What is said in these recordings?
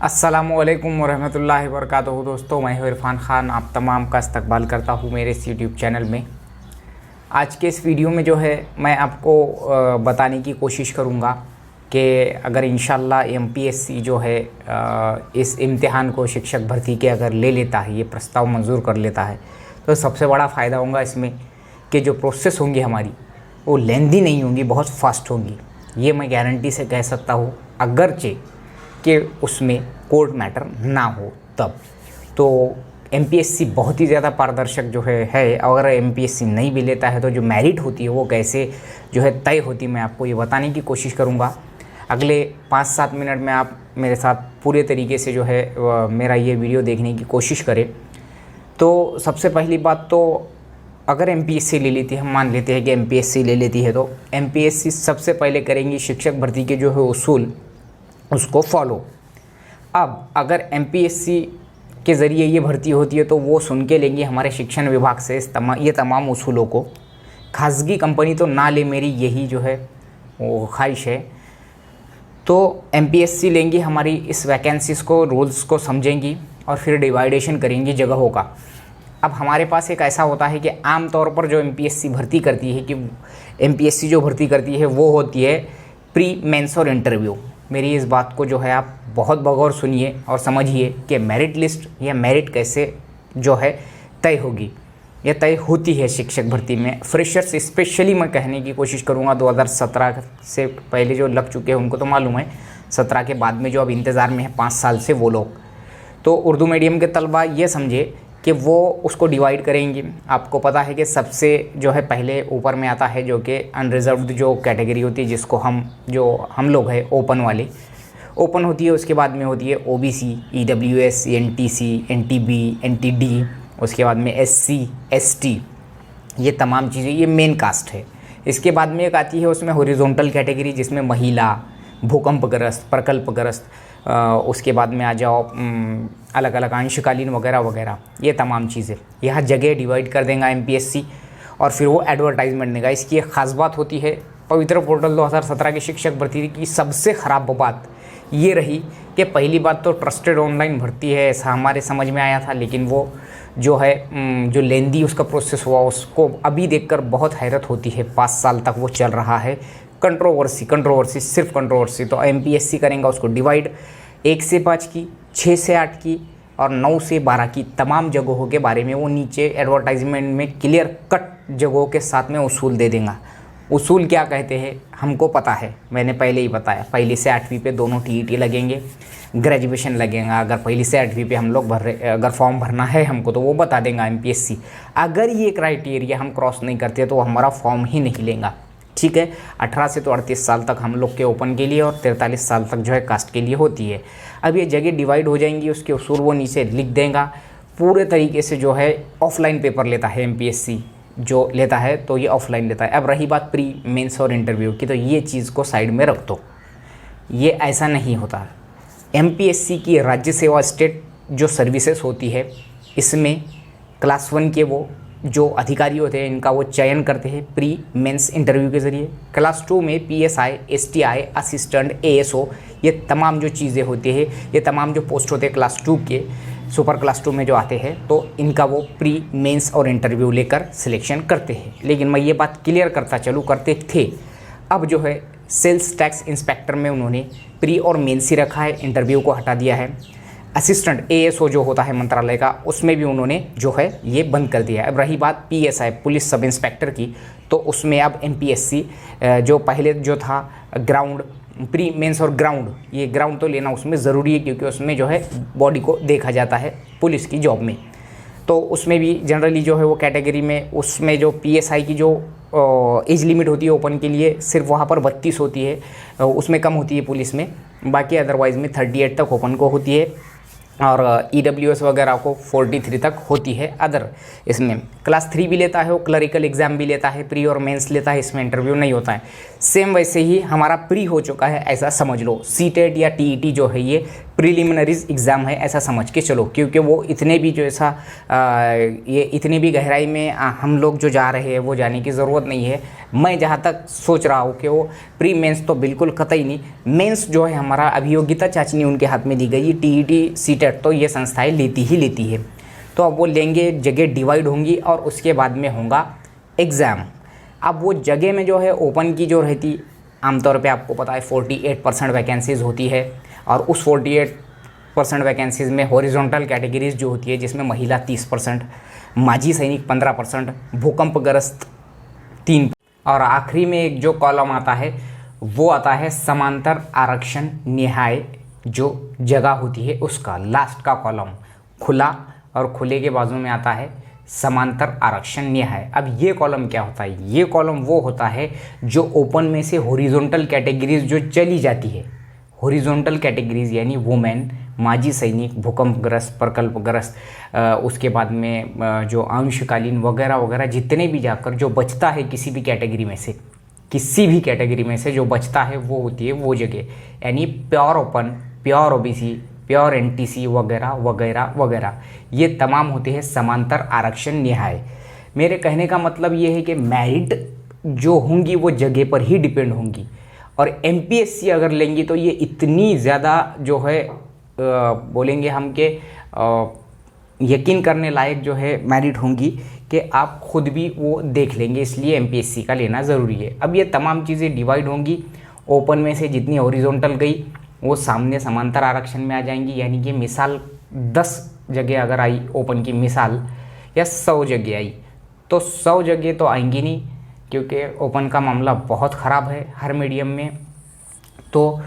अस्सलामुअलैकुम वरहमतुल्लाहि वबरकातुहू। दोस्तों, मैं हूं इरफान ख़ान, आप तमाम का इस्तकबाल करता हूं मेरे इस यूट्यूब चैनल में। आज के इस वीडियो में जो है मैं आपको बताने की कोशिश करूंगा कि अगर इंशाल्लाह एमपीएससी जो है इस इम्तिहान को शिक्षक भर्ती के अगर ले लेता है, ये प्रस्ताव मंजूर कर लेता है, तो सबसे बड़ा फ़ायदा होगा इसमें कि जो प्रोसेस होंगी हमारी वो लेंदी नहीं होंगी, बहुत फास्ट होंगी। ये मैं गारंटी से कह सकता हूँ, अगरचे कि उसमें कोर्ट मैटर ना हो तब। तो एमपीएससी बहुत ही ज़्यादा पारदर्शक जो है। अगर एमपीएससी नहीं भी लेता है तो जो मेरिट होती है वो कैसे जो है तय होती है, मैं आपको ये बताने की कोशिश करूँगा। अगले 5-7 मिनट में आप मेरे साथ पूरे तरीके से जो है मेरा ये वीडियो देखने की कोशिश करें। तो सबसे पहली बात, तो अगर एमपीएससी ले लेती है, हम मान लेते हैं कि एमपीएससी ले लेती है, तो एमपीएससी सबसे पहले करेंगी शिक्षक भर्ती के जो है उसूल, उसको फॉलो। अब अगर एमपीएससी के ज़रिए ये भर्ती होती है तो वो सुन के लेंगे हमारे शिक्षण विभाग से ये तमाम उसूलों को। खासगी कंपनी तो ना ले, मेरी यही जो है वो ख्वाहिश है। तो एमपीएससी लेंगी हमारी इस वैकेंसीज़ को, रूल्स को समझेंगी और फिर डिवाइडेशन करेंगी जगहों का। अब हमारे पास एक ऐसा होता है कि आम तौर पर जो एमपीएससी भर्ती करती है, कि एमपीएससी जो भर्ती करती है वो होती है प्री मेंस और इंटरव्यू। मेरी इस बात को जो है आप बहुत बगौर सुनिए और समझिए कि मेरिट लिस्ट या मेरिट कैसे जो है तय होगी या तय होती है शिक्षक भर्ती में। फ्रेशर्स स्पेशली मैं कहने की कोशिश करूंगा, 2017 से पहले जो लग चुके हैं उनको तो मालूम है, 17 के बाद में जो अब इंतज़ार में है 5 साल से वो लोग, तो उर्दू मीडियम के तलबा ये समझे कि वो उसको डिवाइड करेंगे। आपको पता है कि सबसे जो है पहले ऊपर में आता है जो कि अनरिजर्व्ड जो कैटेगरी होती है, जिसको हम लोग हैं ओपन वाले, ओपन होती है। उसके बाद में होती है OBC, EWS, NTC, NTB, NTD, उसके बाद में एससी, एसटी, ये तमाम चीज़ें, ये मेन कास्ट है। इसके बाद में एक आती है उसमें हॉरिजॉन्टल कैटेगरी, जिसमें महिला, भूकंपग्रस्त, प्रकल्पग्रस्त, उसके बाद में आ जाओ अलग अलग अंशकालीन वगैरह वगैरह, ये तमाम चीज़ें यहाँ जगह डिवाइड कर देगा एमपीएससी और फिर वो एडवर्टाइजमेंट देगा। इसकी एक ख़ास बात होती है, पवित्र पोर्टल 2017 की शिक्षक भर्ती की सबसे ख़राब बात ये रही कि पहली बात तो ट्रस्टेड ऑनलाइन भर्ती है, ऐसा हमारे समझ में आया था, लेकिन वो जो है जो लेंदी उसका प्रोसेस हुआ, उसको अभी देखकर बहुत हैरत होती है। 5 साल तक वो चल रहा है, कंट्रोवर्सी, सिर्फ कंट्रोवर्सी। तो एमपीएससी करेंगे उसको डिवाइड 1 से 5 की, 6 से 8 की और 9 से 12 की तमाम जगहों के बारे में वो नीचे एडवर्टाइजमेंट में क्लियर कट जगहों के साथ में उसूल दे देगा। उसूल क्या कहते हैं हमको पता है, मैंने पहले ही बताया। पहली से 8वीं पे दोनों टीईटी लगेंगे, ग्रेजुएशन लगेगा। अगर पहली से 8वीं पे हम लोग अगर फॉर्म भरना है हमको, तो वो बता देगा एमपीएससी। अगर ये क्राइटेरिया हम क्रॉस नहीं करते तो हमारा फॉर्म ही नहीं लेगा, ठीक है। 18 से तो 38 साल तक हम लोग के ओपन के लिए और 43 साल तक जो है कास्ट के लिए होती है। अब ये जगह डिवाइड हो जाएंगी, उसके उसूल वो नीचे लिख देगा पूरे तरीके से। जो है ऑफलाइन पेपर लेता है एमपीएससी, जो लेता है तो ये ऑफलाइन लेता है। अब रही बात प्री मेंस और इंटरव्यू की, तो ये चीज़ को साइड में रख दो, ये ऐसा नहीं होता। एमपीएससी की राज्य सेवा स्टेट जो सर्विसेज होती है, इसमें क्लास 1 के वो जो अधिकारी होते हैं, इनका वो चयन करते हैं प्री मेंस इंटरव्यू के ज़रिए। क्लास 2 में पीएसआई, एसटीआई, असिस्टेंट, एएसओ, ये तमाम जो चीज़ें होती है, ये तमाम जो पोस्ट होते हैं क्लास 2 के, सुपर क्लास 2 में जो आते हैं, तो इनका वो प्री मेंस और इंटरव्यू लेकर सिलेक्शन करते हैं। लेकिन मैं ये बात क्लियर करता चलूँ, करते थे। अब जो है सेल्स टैक्स इंस्पेक्टर में उन्होंने प्री और मेंस ही रखा है, इंटरव्यू को हटा दिया है। असिस्टेंट एएसओ जो होता है मंत्रालय का, उसमें भी उन्होंने जो है ये बंद कर दिया है। अब रही बात पीएसआई, पुलिस सब इंस्पेक्टर की, तो उसमें अब एमपीएससी जो पहले जो था ग्राउंड, प्री मेंस और ग्राउंड, ये ग्राउंड तो लेना उसमें ज़रूरी है, क्योंकि उसमें जो है बॉडी को देखा जाता है पुलिस की जॉब में। तो उसमें भी जनरली जो है वो कैटेगरी में, उसमें जो पीएसआई की जो एज लिमिट होती है ओपन के लिए, सिर्फ वहाँ पर 32 होती है, उसमें कम होती है पुलिस में। बाकी अदरवाइज़ में 38 तक ओपन को होती है और ईडब्ल्यूएस वगैरह को 43 तक होती है। अदर इसमें क्लास 3 भी लेता है, वो क्लरिकल एग्ज़ाम भी लेता है, प्री और मेंस लेता है, इसमें इंटरव्यू नहीं होता है। सेम वैसे ही हमारा प्री हो चुका है, ऐसा समझ लो। सीटेट या टीईटी जो है ये प्रीलिमिनरीज एग्ज़ाम है, ऐसा समझ के चलो, क्योंकि वो इतने भी जो ये इतनी भी गहराई में हम लोग जो जा रहे हैं वो जाने की ज़रूरत नहीं है। मैं जहाँ तक सोच रहा हूँ कि वो प्री मेंस तो बिल्कुल कतई नहीं, मेंस जो है हमारा अभियोग्यता चाचनी उनके हाथ में दी गई, टीईटी सीटेट तो ये संस्थाएं लेती ही लेती है। तो अब वो लेंगे, जगह डिवाइड होंगी और उसके बाद में होगा एग्ज़ाम। अब वो जगह में जो है ओपन की जो रहती, आमतौर पे आपको पता है 48% वैकेंसीज़ होती है, और उस 48% वैकेंसीज़ में हॉरिजॉन्टल कैटेगरीज जो होती है जिसमें महिला 30%, माजी सैनिक 15%, भूकंपग्रस्त 3, और आखिरी में एक जो कॉलम आता है वो आता है समांतर आरक्षण न्याय, जो जगह होती है उसका लास्ट का कॉलम खुला, और खुले के बाजू में आता है समांतर आरक्षण न्याय। अब ये कॉलम क्या होता है? ये कॉलम वो होता है जो ओपन में से हॉरिजॉन्टल कैटेगरीज जो चली जाती है, हॉरिजॉन्टल कैटेगरीज यानी वुमेन, माजी सैनिक, भूकंपग्रस्त, प्रकल्पग्रस्त, उसके बाद में जो अंशकालीन वगैरह वगैरह, जितने भी जाकर जो बचता है किसी भी कैटेगरी में से, किसी भी कैटेगरी में से जो बचता है वो होती है वो जगह, यानी pure open, pure OBC, pure NTC वगैरह वगैरह वगैरह, ये तमाम होते हैं समांतर आरक्षण न्याय। मेरे कहने का मतलब ये है कि मेरिट जो होंगी वो जगह पर ही डिपेंड होंगी, और एमपीएससी अगर लेंगी तो ये इतनी ज़्यादा जो है बोलेंगे हम के यकीन करने लायक जो है मेरिट होंगी कि आप खुद भी वो देख लेंगे, इसलिए एमपीएससी का लेना ज़रूरी है। अब ये तमाम चीज़ें डिवाइड होंगी, ओपन में से जितनी हॉरिजॉन्टल गई वो सामने समांतर आरक्षण में आ जाएंगी, यानी कि मिसाल 10 जगह अगर आई ओपन की मिसाल, या 100 जगह आई, तो 100 जगह तो आएंगी नहीं, क्योंकि ओपन का मामला बहुत ख़राब है हर मीडियम में। तो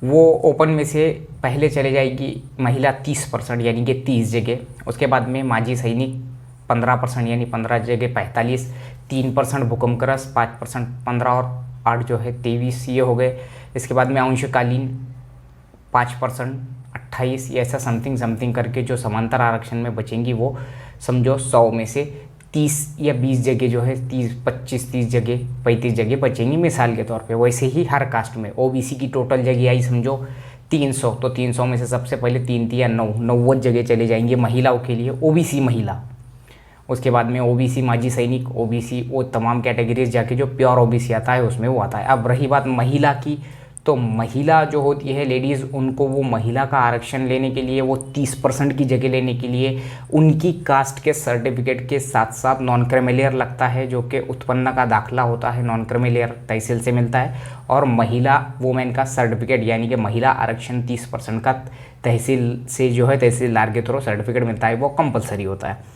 वो ओपन में से पहले चले जाएगी महिला 30% यानी कि 30 जगह, उसके बाद में माजी सैनिक 15% यानी 15 जगह 45, 3% भूकंपग्रस्त, 5% 15 और 8 जो है 23 ये हो गए। इसके बाद में अंशकालीन 5% 28, ये ऐसा समथिंग समथिंग करके जो समांतर आरक्षण में बचेंगी वो समझो 100 में से 30 या 20 जगह जो है 25-30 जगह 35 जगह बचेंगी मिसाल के तौर पे। वैसे ही हर कास्ट में ओबीसी की टोटल जगह आई समझो 300, तो 300 में से सबसे पहले 3 या 90 जगह चले जाएंगे महिलाओं के लिए, ओबीसी महिला। उसके बाद में ओबीसी माजी सैनिक, ओबीसी वो तमाम कैटेगरीज जाके जो प्योर ओबीसी आता है उसमें वो आता है। अब रही बात महिला की, तो महिला जो होती है लेडीज़, उनको वो महिला का आरक्षण लेने के लिए वो 30% की जगह लेने के लिए उनकी कास्ट के सर्टिफिकेट के साथ साथ नॉन क्रिमिलियर लगता है, जो कि उत्पन्न का दाखला होता है, नॉन क्रिमिलियर तहसील से मिलता है, और महिला वुमेन का सर्टिफिकेट यानी कि महिला आरक्षण 30% का तहसील से जो है तहसीलदार के थ्रू सर्टिफिकेट मिलता है, वो कंपलसरी होता है।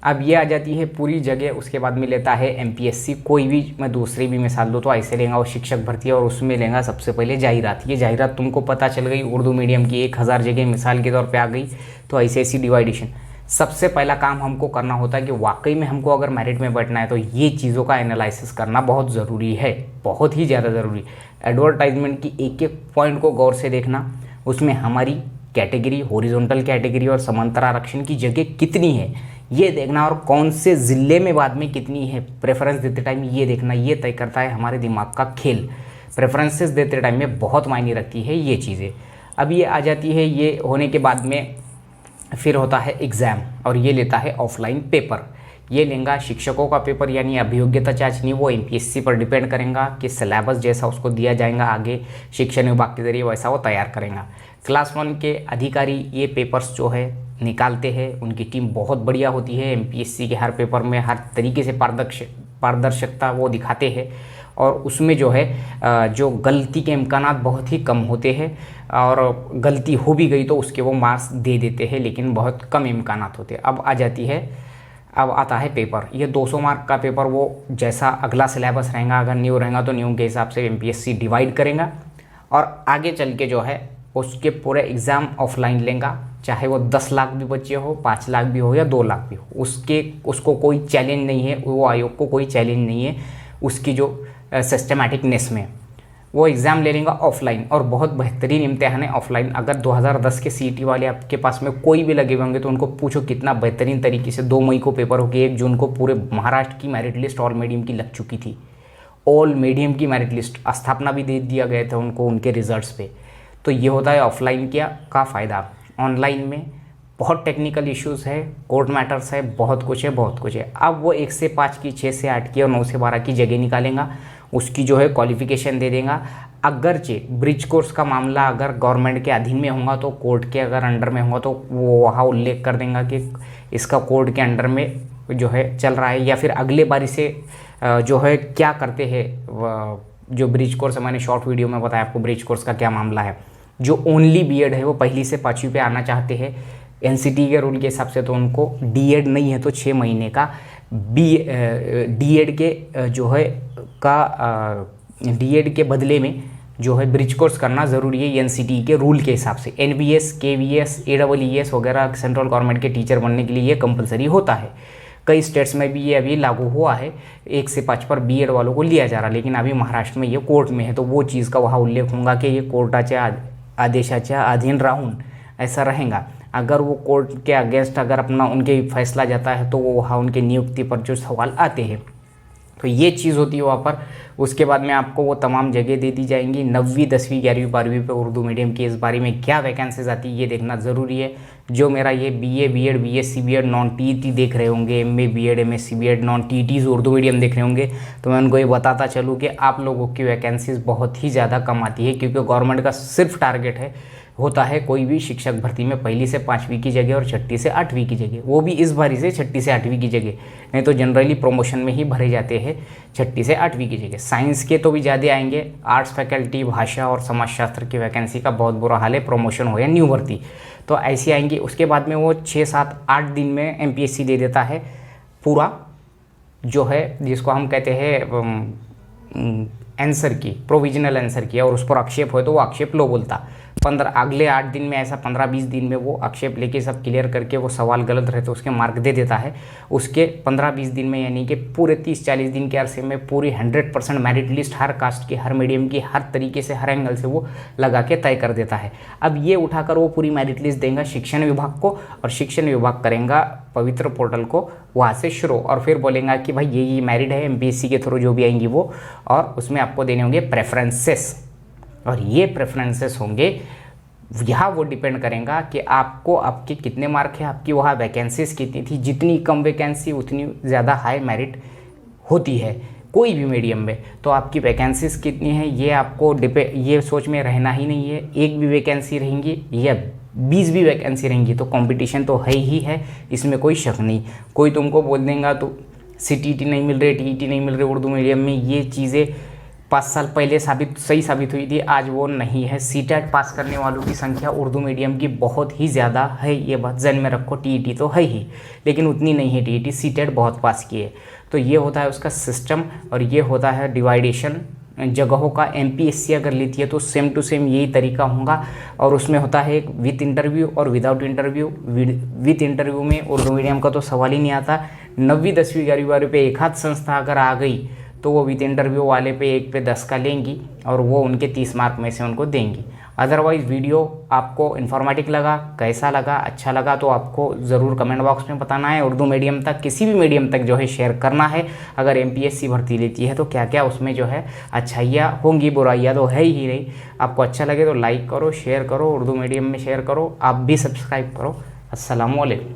अब ये आ जाती है पूरी जगह। उसके बाद में लेता है एमपीएससी, कोई भी, मैं दूसरी भी मिसाल दूँ तो ऐसे लेंगा वो शिक्षक भर्ती है, और उसमें लेंगा सबसे पहले जाहिरात। ये जाहिरात तुमको पता चल गई उर्दू मीडियम की 1000 जगह मिसाल के तौर पे आ गई, तो ऐसे डिवाइडेशन। सबसे पहला काम हमको करना होता है कि वाकई में हमको अगर मेरिट में बैठना है तो ये चीज़ों का एनालिसिस करना बहुत ज़रूरी है, बहुत ही ज़्यादा ज़रूरी। एडवर्टाइजमेंट की एक एक पॉइंट को गौर से देखना, उसमें हमारी कैटेगरी, हॉरिजॉन्टल कैटेगरी और समांतर आरक्षण की जगह कितनी है ये देखना, और कौन से ज़िले में बाद में कितनी है प्रेफरेंस देते टाइम ये देखना, ये तय करता है हमारे दिमाग का खेल। प्रेफरेंसेस देते टाइम में बहुत मायने रखती है ये चीज़ें। अब ये आ जाती है, ये होने के बाद में फिर होता है एग्ज़ाम, और ये लेता है ऑफलाइन पेपर। ये लेंगा शिक्षकों का पेपर यानी अभियोग्यता चाचनी, वो एमपीएससी पर डिपेंड करेगा कि सिलेबस जैसा उसको दिया जाएगा आगे शिक्षा विभाग के जरिए वैसा वो तैयार करेगा। क्लास 1 के अधिकारी ये पेपर्स जो है निकालते हैं, उनकी टीम बहुत बढ़िया होती है। एमपीएससी के हर पेपर में हर तरीके से पारदर्शिता वो दिखाते हैं, और उसमें जो है जो गलती के इम्कानात बहुत ही कम होते हैं, और गलती हो भी गई तो उसके वो मार्क्स दे देते हैं, लेकिन बहुत कम इम्कानात होते हैं। अब आता है पेपर। ये 200 मार्क का पेपर, वो जैसा अगला सिलेबस रहेगा, अगर न्यू रहेगा तो न्यू के हिसाब से एमपीएससी डिवाइड करेगा, और आगे चल के जो है उसके पूरे एग्ज़ाम ऑफलाइन लेगा, चाहे वो 10 लाख भी बच्चे हो, 5 लाख भी हो या 2 लाख भी हो, उसको कोई चैलेंज नहीं है, वो आयोग को कोई चैलेंज नहीं है उसकी जो सिस्टमैटिकनेस में। वो एग्ज़ाम ले लेगा ऑफलाइन, और बहुत बेहतरीन इम्तिहान है ऑफलाइन। अगर 2010 के सीईटी वाले आपके पास में कोई भी लगे हुए होंगे तो उनको पूछो कितना बेहतरीन तरीके से 2 मई को पेपर हो गया, 1 जून को पूरे महाराष्ट्र की मेरिट लिस्ट ऑल मीडियम की लग चुकी थी, ऑल मीडियम की मेरिट लिस्ट स्थापना भी दे दिया गया था उनको उनके रिजल्ट्स पे। तो ये होता है ऑफलाइन का फ़ायदा। ऑनलाइन में बहुत टेक्निकल इश्यूज़ है, कोर्ट मैटर्स है, बहुत कुछ है, बहुत कुछ है। अब वो 1 से 5 की, 6 से 8 की और 9 से 12 की जगह निकालेगा, उसकी जो है क्वालिफिकेशन दे देगा। अगरचे ब्रिज कोर्स का मामला अगर गवर्नमेंट के अधीन में होगा तो कोर्ट के अगर अंडर में होगा तो वो वहाँ उल्लेख कर देगा कि इसका कोर्ट के अंडर में जो है चल रहा है, या फिर अगले बारी से जो है क्या करते हैं। जो ब्रिज कोर्स मैंने शॉर्ट वीडियो में बताया आपको ब्रिज कोर्स का क्या मामला है। जो ओनली बीएड है वो पहली से 5वीं पे आना चाहते हैं, एनसीटी के रूल के हिसाब से तो उनको डीएड नहीं है तो 6 महीने का डीएड के जो है डीएड के बदले में जो है ब्रिज कोर्स करना ज़रूरी है एनसीटी के रूल के हिसाब से। एनबीएस, केवीएस, एडब्ल्यूईएस वगैरह सेंट्रल गवर्नमेंट के टीचर बनने के लिए ये कंपलसरी होता है। कई स्टेट्स में भी ये अभी लागू हुआ है, 1 से 5 पर बीएड वालों को लिया जा रहा है, लेकिन अभी महाराष्ट्र में ये कोर्ट में है तो वो चीज़ का वहाँ उल्लेख होगा कि ये कोर्टाच्या आदेशाच्या अधीन राहून ऐसा रहेगा। अगर वो कोर्ट के अगेंस्ट अगर अपना उनके फैसला जाता है तो वो वहाँ उनके नियुक्ति पर जो सवाल आते हैं तो ये चीज़ होती है वहाँ पर। उसके बाद में आपको वो तमाम जगह दे दी जाएंगी। 9वीं 10वीं 11वीं 12वीं पे उर्दू मीडियम की इस बारे में क्या वैकेंसीज आती है ये देखना ज़रूरी है। जो मेरा ये BA BEd BSc BEd non TET देख रहे होंगे, MA BEd MSc BEd non TETs Urdu medium देख रहे होंगे, तो मैं उनको ये बताता चलूँ कि आप लोगों की वैकेंसीज बहुत ही ज़्यादा कम आती है, क्योंकि गवर्नमेंट का सिर्फ टारगेट होता है कोई भी शिक्षक भर्ती में 1ली से 5वीं की जगह और 6ठी से 8वीं की जगह, वो भी इस बारी से 6ठी से 8वीं की जगह, नहीं तो जनरली प्रमोशन में ही भरे जाते हैं 6ठी से 8वीं की जगह। साइंस के तो भी ज़्यादा आएंगे, आर्ट्स फैकल्टी, भाषा और समाजशास्त्र की वैकेंसी का बहुत बुरा हाल है, प्रमोशन हो या न्यू भर्ती तो ऐसी आएंगी। उसके बाद में वो 6, 7, 8 दिन में एमपीएससी दे देता है पूरा जो है, जिसको हम कहते हैं आंसर की, प्रोविजनल आंसर की, और उस पर आक्षेप हो तो वो आक्षेप लो बोलता। अगले 8 दिन में ऐसा 15-20 दिन में वो आक्षेप लेके सब क्लियर करके वो सवाल गलत रहे तो उसके मार्क दे देता है। उसके 15-20 दिन में यानी कि पूरे 30-40 दिन के अरसे में पूरी 100% मेरिट लिस्ट हर कास्ट की, हर मीडियम की, हर तरीके से, हर एंगल से वो लगा के तय कर देता है। अब ये उठाकर वो पूरी मेरिट लिस्ट देगा शिक्षण विभाग को, और शिक्षण विभाग करेगा पवित्र पोर्टल को वहाँ से शुरू, और फिर बोलेगा कि भाई ये मेरिट है एमपीएससी के थ्रू जो भी आएंगी वो, और उसमें आपको देने होंगे प्रेफरेंसेस, और ये प्रेफरेंसेस होंगे यहाँ वो डिपेंड करेगा कि आपको आपके कितने मार्क है, आपकी वहाँ वैकेंसीज कितनी थी। जितनी कम वैकेंसी उतनी ज़्यादा हाई मेरिट होती है कोई भी मीडियम में, तो आपकी वैकेंसीज कितनी है ये आपको ये सोच में रहना ही नहीं है। एक भी वैकेंसी रहेंगी या 20 भी वैकेंसी रहेंगी तो कंपटीशन तो है ही है, इसमें कोई शक नहीं। कोई तुमको बोल देगा तो सीटीटी नहीं मिल रही, टीईटी नहीं मिल रही उर्दू मीडियम में, ये चीज़ें 5 साल पहले सही साबित हुई थी, आज वो नहीं है। सीटेट पास करने वालों की संख्या उर्दू मीडियम की बहुत ही ज़्यादा है, ये बात जहन में रखो। टीईटी तो है ही, लेकिन उतनी नहीं है टीईटी, सीटेट बहुत पास की है। तो ये होता है उसका सिस्टम, और ये होता है डिवाइडेशन जगहों का। एमपीएससी अगर लेती है तो सेम टू सेम यही तरीका होगा, और उसमें होता है एक विथ इंटरव्यू और विदाउट इंटरव्यू। विथ इंटरव्यू में उर्दू मीडियम का तो सवाल ही नहीं आता। 9वीं 10वीं 11वीं 12वीं पे एक आध संस्था अगर आ गई तो वो विथ इंटरव्यू वाले पे 1 पे 10 का लेंगी, और वो उनके 30 मार्क में से उनको देंगी। अदरवाइज़ वीडियो आपको इन्फॉर्मेटिव लगा, कैसा लगा, अच्छा लगा तो आपको ज़रूर कमेंट बॉक्स में बताना है। उर्दू मीडियम तक, किसी भी मीडियम तक जो है शेयर करना है। अगर एमपीएससी भर्ती लेती है तो क्या क्या उसमें जो है अच्छाइयाँ होंगी, बुराइयाँ तो है ही नहीं। आपको अच्छा लगे तो लाइक करो, शेयर करो, उर्दू मीडियम में शेयर करो, आप भी सब्सक्राइब करो। अस्सलामु अलैकुम।